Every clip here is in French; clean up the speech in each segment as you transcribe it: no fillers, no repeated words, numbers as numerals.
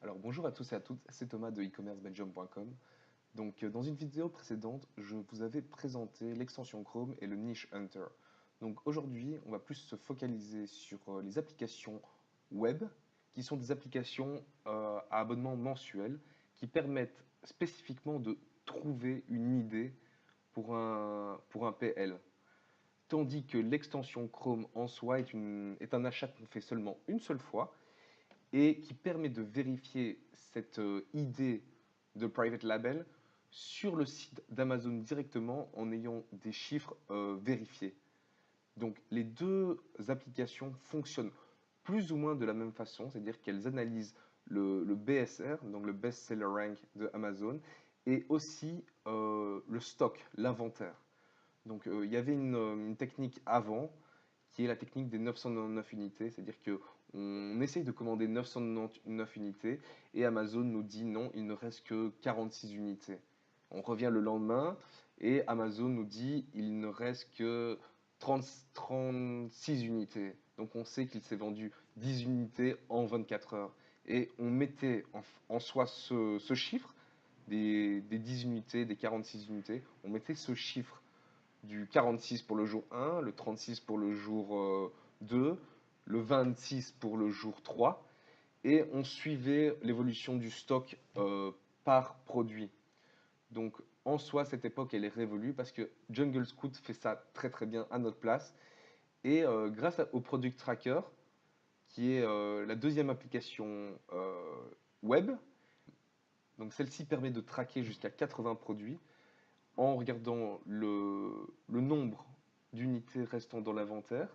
Alors bonjour à tous et à toutes, c'est Thomas de e-commercebelgium.com. Donc dans une vidéo précédente, je vous avais présenté l'extension Chrome et le niche Hunter. Donc aujourd'hui, on va plus se focaliser sur les applications web, qui sont des applications à abonnement mensuel, qui permettent spécifiquement de trouver une idée pour un PL. Tandis que l'extension Chrome en soi est un achat qu'on fait seulement une seule fois et qui permet de vérifier cette idée de private label sur le site d'Amazon directement en ayant des chiffres vérifiés. Donc les deux applications fonctionnent plus ou moins de la même façon, c'est-à-dire qu'elles analysent le BSR, donc le Best Seller Rank de Amazon, et aussi le stock, l'inventaire. Donc il y avait une technique avant qui est la technique des 999 unités, c'est-à-dire que on essaye de commander 999 unités et Amazon nous dit non, il ne reste que 46 unités. On revient le lendemain et Amazon nous dit il ne reste que 36 unités. Donc on sait qu'il s'est vendu 10 unités en 24 heures. Et on mettait en soi ce chiffre des 10 unités, des 46 unités, on mettait ce chiffre du 46 pour le jour 1, le 36 pour le jour 2, le 26 pour le jour 3, et on suivait l'évolution du stock par produit. Donc en soi, cette époque, elle est révolue parce que Jungle Scout fait ça très très bien à notre place. Et grâce au Product Tracker, qui est la deuxième application web, donc celle-ci permet de traquer jusqu'à 80 produits en regardant le nombre d'unités restant dans l'inventaire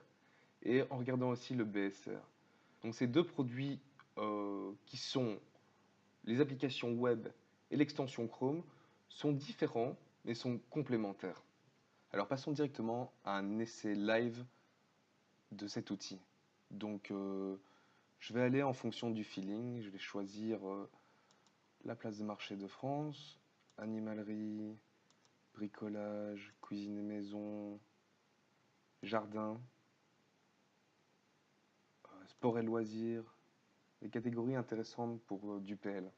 et en regardant aussi le BSR. Donc ces deux produits qui sont les applications web et l'extension Chrome sont différents mais sont complémentaires. Alors passons directement à un essai live de cet outil. Donc je vais aller en fonction du feeling, je vais choisir la place de marché de France, animalerie, bricolage, cuisine et maison, jardin, sport et loisirs, des catégories intéressantes pour du PL.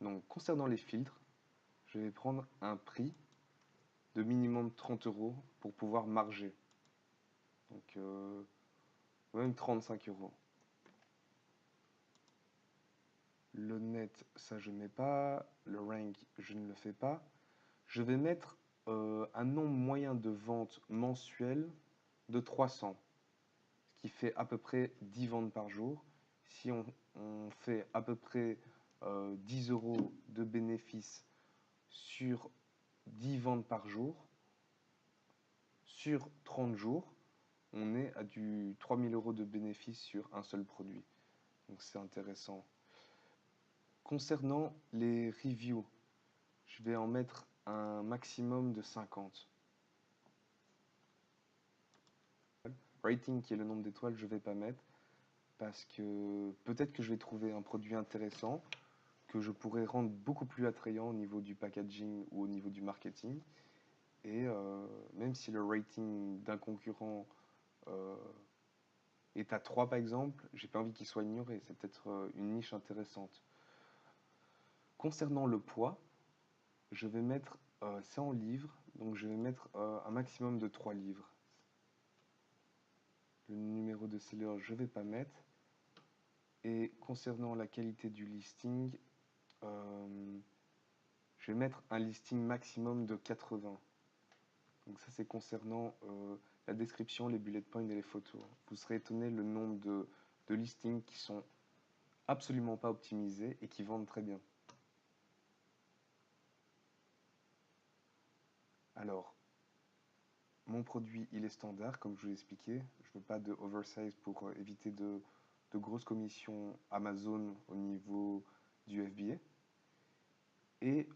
Donc concernant les filtres, je vais prendre un prix de minimum 30 euros pour pouvoir marger. Donc même 35 euros. Le net, ça je ne mets pas. Le rank, je ne le fais pas. Je vais mettre un nombre moyen de ventes mensuelles de 300, ce qui fait à peu près 10 ventes par jour. Si on fait à peu près 10 euros de bénéfices sur 10 ventes par jour, sur 30 jours, on est à du 3000 euros de bénéfices sur un seul produit. Donc c'est intéressant. Concernant les reviews, je vais en mettre un maximum de 50. Rating, qui est le nombre d'étoiles, je ne vais pas mettre parce que peut-être que je vais trouver un produit intéressant que je pourrais rendre beaucoup plus attrayant au niveau du packaging ou au niveau du marketing. Et même si le rating d'un concurrent est à 3 par exemple, j'ai pas envie qu'il soit ignoré. C'est peut-être une niche intéressante. Concernant le poids, je vais mettre, c'est en livres, donc je vais mettre un maximum de 3 livres. Le numéro de seller, je ne vais pas mettre. Et concernant la qualité du listing, je vais mettre un listing maximum de 80. Donc ça c'est concernant la description, les bullet points et les photos. Vous serez étonné le nombre de listings qui sont absolument pas optimisés et qui vendent très bien. Alors, mon produit il est standard comme je vous l'ai expliqué. Je ne veux pas de oversize pour éviter de grosses commissions Amazon au niveau du FBA. Et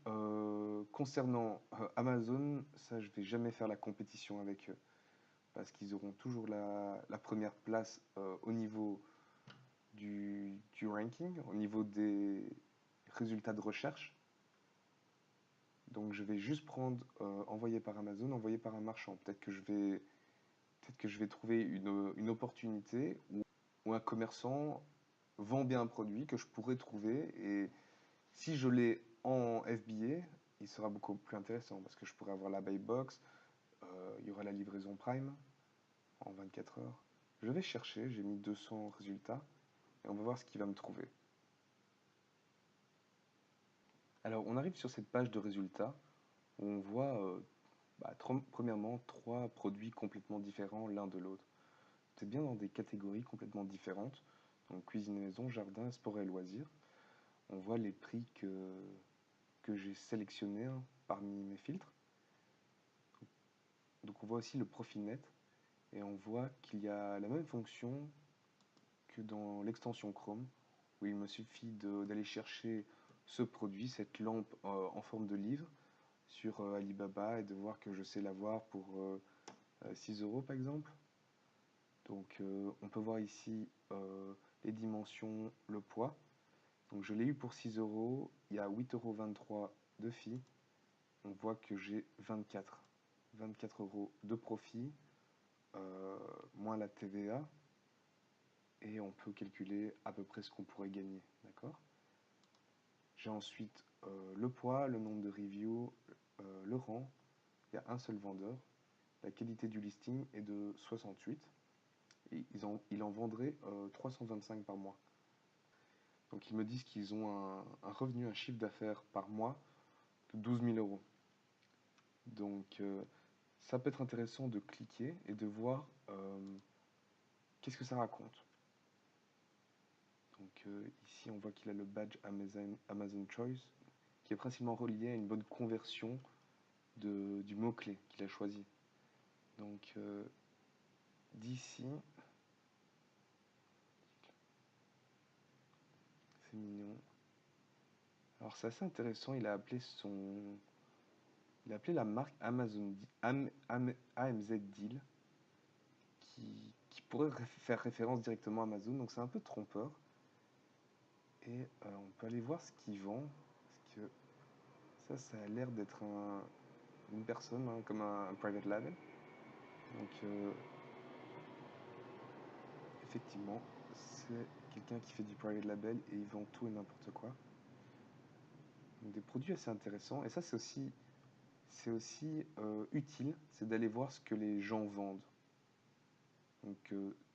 concernant Amazon, ça je vais jamais faire la compétition avec eux parce qu'ils auront toujours la première place au niveau du ranking, au niveau des résultats de recherche. Donc je vais juste prendre envoyé par Amazon, envoyé par un marchand. Peut-être que je vais trouver une opportunité ou un commerçant vend bien un produit que je pourrais trouver. Et si je l'ai en FBA, il sera beaucoup plus intéressant parce que je pourrais avoir la buy box, il y aura la livraison Prime en 24 heures. Je vais chercher, j'ai mis 200 résultats et on va voir ce qu'il va me trouver. Alors, on arrive sur cette page de résultats où on voit, premièrement, trois produits complètement différents l'un de l'autre. C'est bien dans des catégories complètement différentes. Donc, cuisine et maison, jardin, sport et loisirs. On voit les prix que j'ai sélectionnés parmi mes filtres. Donc, on voit aussi le profit net. Et on voit qu'il y a la même fonction que dans l'extension Chrome, où il me suffit d'aller chercher ce produit, cette lampe en forme de livre, sur Alibaba et de voir que je sais l'avoir pour 6 euros par exemple. Donc on peut voir ici les dimensions, le poids. Donc je l'ai eu pour 6 euros, il y a 8,23 € de fee. On voit que j'ai 24 euros de profit, moins la TVA. Et on peut calculer à peu près ce qu'on pourrait gagner. D'accord? J'ai ensuite le poids, le nombre de reviews, le rang. Il y a un seul vendeur. La qualité du listing est de 68. Et il en vendrait 325 par mois. Donc ils me disent qu'ils ont un revenu, un chiffre d'affaires par mois de 12 000 euros. Donc ça peut être intéressant de cliquer et de voir qu'est-ce que ça raconte. Donc ici on voit qu'il a le badge Amazon Choice qui est principalement relié à une bonne conversion du mot-clé qu'il a choisi. Donc d'ici, c'est mignon. Alors c'est assez intéressant, il a appelé la marque AMZ Deal qui pourrait faire référence directement à Amazon, donc c'est un peu trompeur. Et on peut aller voir ce qu'il vend, parce que ça a l'air d'être une personne, comme un private label. Donc effectivement, c'est quelqu'un qui fait du private label et il vend tout et n'importe quoi. Donc des produits assez intéressants. Et ça, c'est aussi utile, c'est d'aller voir ce que les gens vendent. Donc,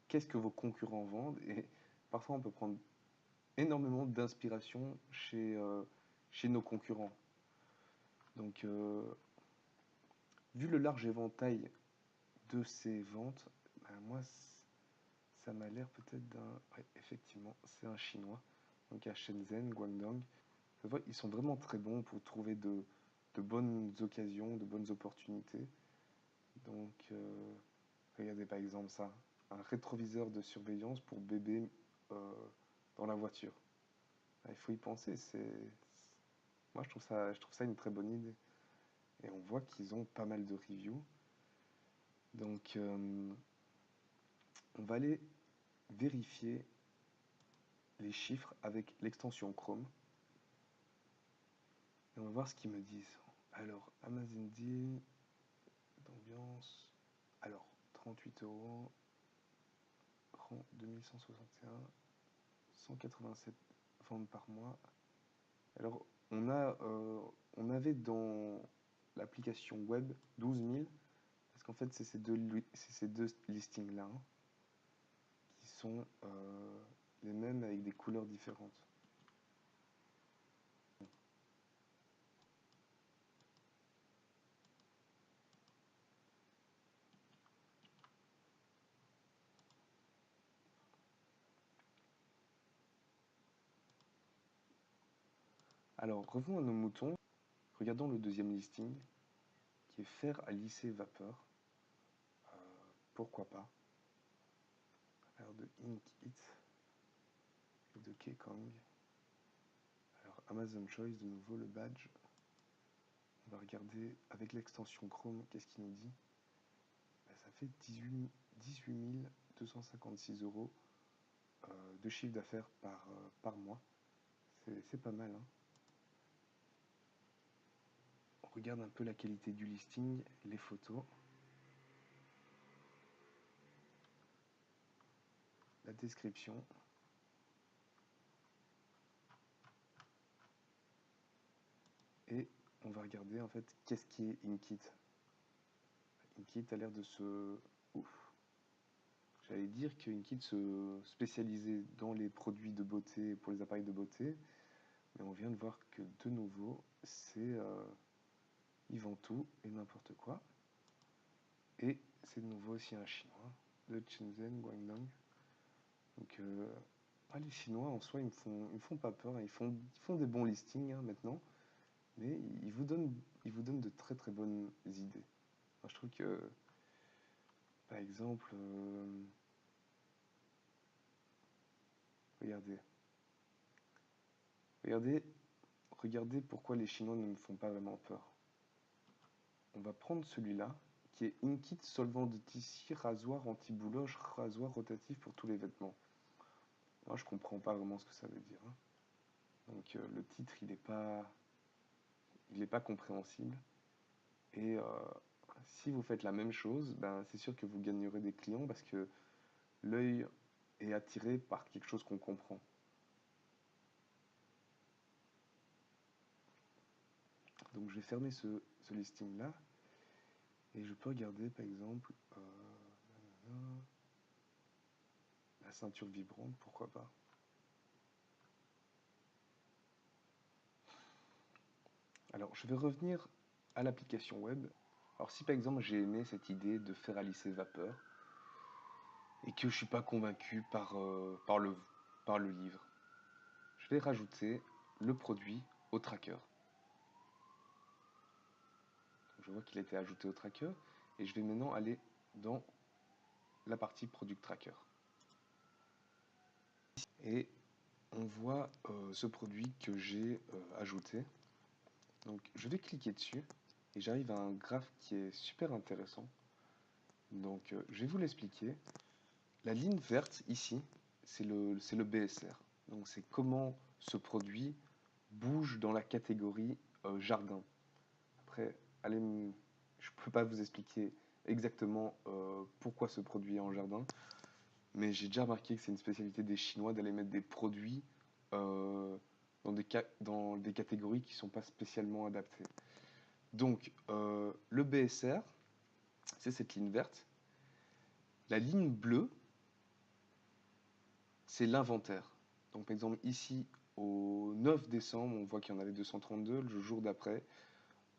qu'est-ce que vos concurrents vendent? Et parfois, on peut prendre énormément d'inspiration chez nos concurrents. Donc, vu le large éventail de ces ventes, ben moi, ça m'a l'air peut-être d'un... Ouais, effectivement, c'est un Chinois. Donc, à Shenzhen, Guangdong. Ils sont vraiment très bons pour trouver de bonnes occasions, de bonnes opportunités. Donc, regardez par exemple ça, un rétroviseur de surveillance pour bébé dans la voiture. Il faut y penser. Moi, je trouve ça une très bonne idée. Et on voit qu'ils ont pas mal de reviews. Donc, on va aller vérifier les chiffres avec l'extension Chrome. Et on va voir ce qu'ils me disent. Alors, Amazon Deal, d'ambiance. Alors, 38 euros, rang 2161, 187 ventes par mois. Alors, on avait dans l'application web 12 000, parce qu'en fait, c'est ces deux listings-là qui sont les mêmes avec des couleurs différentes. Alors, revenons à nos moutons. Regardons le deuxième listing, qui est fer à lisser vapeur. Pourquoi pas? Alors, de Ink It et de Kekong. Alors, Amazon Choice, de nouveau, le badge. On va regarder avec l'extension Chrome, qu'est-ce qu'il nous dit? Ça fait 18 256 euros de chiffre d'affaires par mois. C'est pas mal. On regarde un peu la qualité du listing, les photos, la description. Et on va regarder en fait qu'est-ce qui est Inkit. Inkit a l'air de se... Ouf. J'allais dire que Inkit se spécialisait dans les produits de beauté pour les appareils de beauté, mais on vient de voir que de nouveau, c'est ils vendent tout et n'importe quoi. Et c'est de nouveau aussi un chinois de Shenzhen, Guangdong. Donc les Chinois en soi, ils me font pas peur, ils font des bons listings maintenant, mais ils vous donnent de très très bonnes idées. Moi, je trouve que, par exemple, regardez, regardez, regardez pourquoi les Chinois ne me font pas vraiment peur. On va prendre celui-là, qui est Inkit solvant de tissu, rasoir anti-bouloche, rasoir rotatif pour tous les vêtements. Moi, je comprends pas vraiment ce que ça veut dire, hein. Donc, le titre, il est pas compréhensible. Et si vous faites la même chose, ben, c'est sûr que vous gagnerez des clients parce que l'œil est attiré par quelque chose qu'on comprend. Donc je vais fermer ce listing-là et je peux regarder par exemple la ceinture vibrante, pourquoi pas. Alors je vais revenir à l'application web. Alors si par exemple j'ai aimé cette idée de faire à lisser vapeur et que je ne suis pas convaincu par le livre, je vais rajouter le produit au tracker. Je vois qu'il a été ajouté au tracker et je vais maintenant aller dans la partie Product Tracker. Et on voit ce produit que j'ai ajouté. Donc je vais cliquer dessus et j'arrive à un graphe qui est super intéressant. Donc je vais vous l'expliquer. La ligne verte ici, c'est le BSR. Donc c'est comment ce produit bouge dans la catégorie jardin. Après, je ne peux pas vous expliquer exactement pourquoi ce produit est en jardin, mais j'ai déjà remarqué que c'est une spécialité des Chinois d'aller mettre des produits dans des catégories qui ne sont pas spécialement adaptées. Donc, le BSR, c'est cette ligne verte. La ligne bleue, c'est l'inventaire. Donc, par exemple, ici, au 9 décembre, on voit qu'il y en avait 232. Le jour d'après,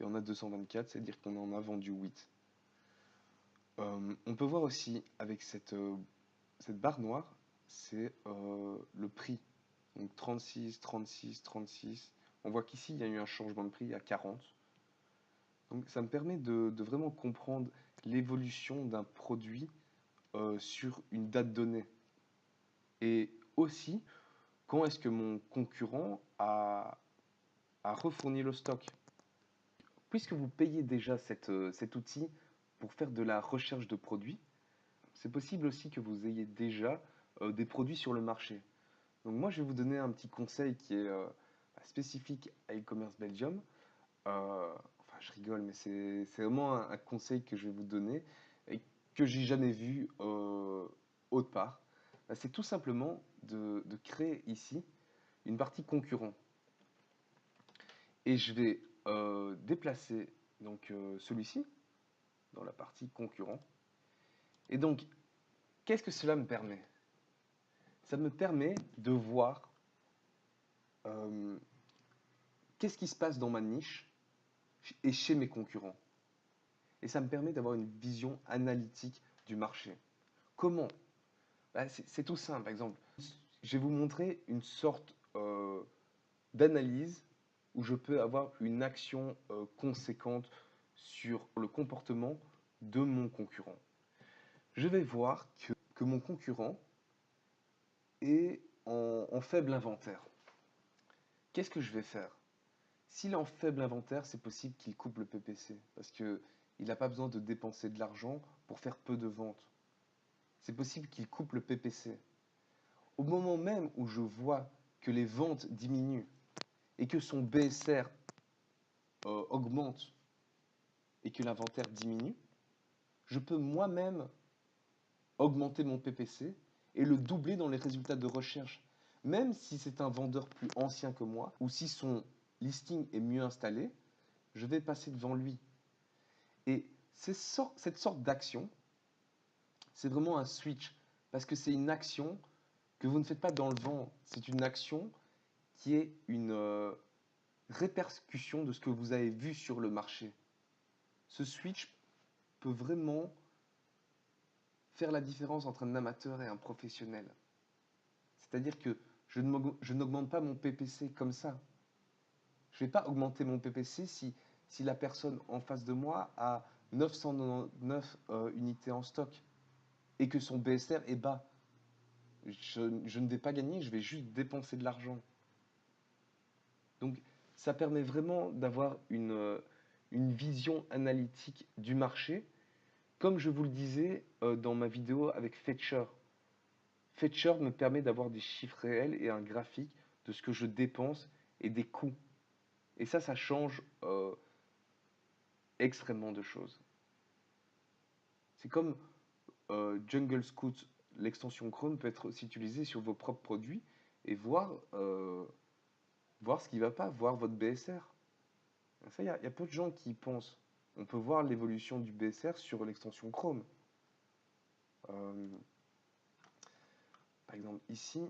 il y en a 224, c'est-à-dire qu'on en a vendu 8. On peut voir aussi avec cette barre noire, c'est le prix. Donc 36, 36, 36. On voit qu'ici, il y a eu un changement de prix à 40. Donc ça me permet de vraiment comprendre l'évolution d'un produit sur une date donnée. Et aussi, quand est-ce que mon concurrent a refourni le stock. Puisque vous payez déjà cet outil pour faire de la recherche de produits, c'est possible aussi que vous ayez déjà des produits sur le marché. Donc moi, je vais vous donner un petit conseil qui est spécifique à e-commerce Belgium. Enfin, je rigole, mais c'est vraiment un conseil que je vais vous donner et que j'ai jamais vu autre part. C'est tout simplement de créer ici une partie concurrent. Et je vais déplacer donc celui-ci dans la partie concurrent. Et donc, qu'est-ce que cela me permet? Ça me permet de voir qu'est-ce qui se passe dans ma niche et chez mes concurrents. Et ça me permet d'avoir une vision analytique du marché. Comment? C'est tout simple. Par exemple, je vais vous montrer une sorte d'analyse où je peux avoir une action conséquente sur le comportement de mon concurrent. Je vais voir que mon concurrent est en faible inventaire. Qu'est-ce que je vais faire? S'il est en faible inventaire, c'est possible qu'il coupe le PPC parce qu'il n'a pas besoin de dépenser de l'argent pour faire peu de ventes. C'est possible qu'il coupe le PPC. Au moment même où je vois que les ventes diminuent et que son BSR augmente et que l'inventaire diminue, je peux moi-même augmenter mon PPC et le doubler dans les résultats de recherche. Même si c'est un vendeur plus ancien que moi ou si son listing est mieux installé, je vais passer devant lui. Et cette sorte d'action, c'est vraiment un switch, parce que c'est une action que vous ne faites pas dans le vent, c'est une action qui est une répercussion de ce que vous avez vu sur le marché. Ce switch peut vraiment faire la différence entre un amateur et un professionnel. C'est-à-dire que je n'augmente pas mon PPC comme ça. Je ne vais pas augmenter mon PPC si la personne en face de moi a 999 unités en stock et que son BSR est bas. Je ne vais pas gagner, je vais juste dépenser de l'argent. Donc ça permet vraiment d'avoir une vision analytique du marché, comme je vous le disais dans ma vidéo avec Fetcher. Fetcher me permet d'avoir des chiffres réels et un graphique de ce que je dépense et des coûts. Et ça change extrêmement de choses. C'est comme Jungle Scout, l'extension Chrome peut être aussi utilisée sur vos propres produits et voir ce qui ne va pas, voir votre BSR. Ça, il y a peu de gens qui y pensent. On peut voir l'évolution du BSR sur l'extension Chrome. Euh, Par exemple, ici,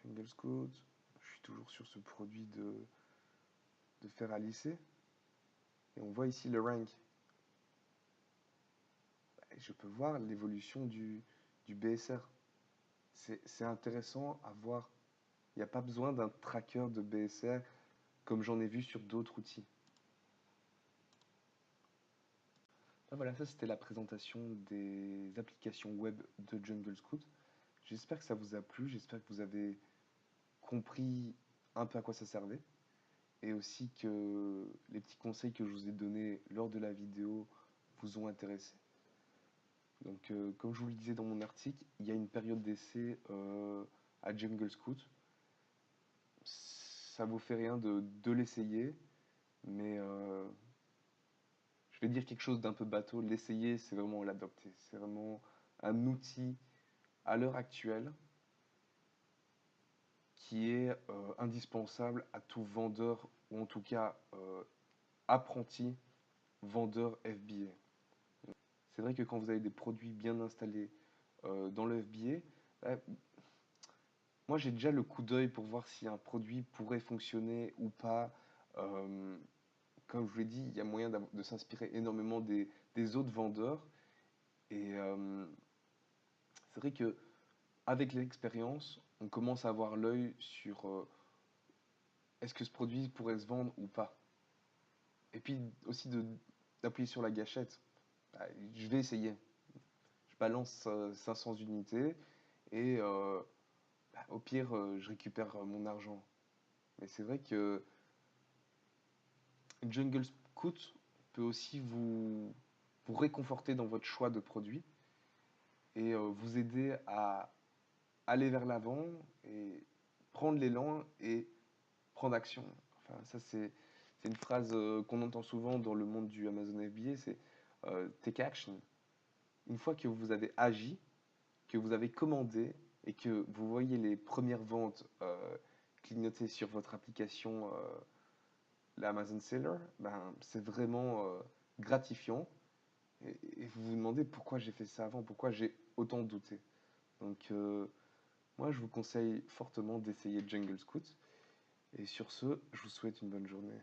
Jungle Scout, je suis toujours sur ce produit de fer à lisser. Et on voit ici le rank. Et je peux voir l'évolution du BSR. C'est intéressant à voir. Il n'y a pas besoin d'un tracker de BSR comme j'en ai vu sur d'autres outils. Ah, voilà, ça c'était la présentation des applications web de Jungle Scout. J'espère que ça vous a plu, j'espère que vous avez compris un peu à quoi ça servait et aussi que les petits conseils que je vous ai donnés lors de la vidéo vous ont intéressé. Donc, comme je vous le disais dans mon article, il y a une période d'essai à Jungle Scout. Ça vous fait rien de l'essayer, mais je vais dire quelque chose d'un peu bateau. L'essayer, c'est vraiment l'adopter. C'est vraiment un outil à l'heure actuelle qui est indispensable à tout vendeur, ou en tout cas apprenti vendeur FBA. C'est vrai que quand vous avez des produits bien installés dans le FBA, moi j'ai déjà le coup d'œil pour voir si un produit pourrait fonctionner ou pas. Euh, Comme je vous l'ai dit, il y a moyen de s'inspirer énormément des autres vendeurs. Et c'est vrai que avec l'expérience, on commence à avoir l'œil sur est-ce que ce produit pourrait se vendre ou pas. Et puis aussi d'appuyer sur la gâchette. Bah, je vais essayer. Je balance 500 unités et bah, au pire, je récupère mon argent. Mais c'est vrai que Jungle Scout peut aussi vous réconforter dans votre choix de produit et vous aider à aller vers l'avant et prendre l'élan et prendre action. Enfin, ça, c'est une phrase qu'on entend souvent dans le monde du Amazon FBA, c'est take action. Une fois que vous avez agi, que vous avez commandé et que vous voyez les premières ventes clignoter sur votre application, l'Amazon Seller, ben, c'est vraiment gratifiant et vous vous demandez pourquoi j'ai fait ça avant, pourquoi j'ai autant douté. Donc, moi, je vous conseille fortement d'essayer Jungle Scout. Et sur ce, je vous souhaite une bonne journée.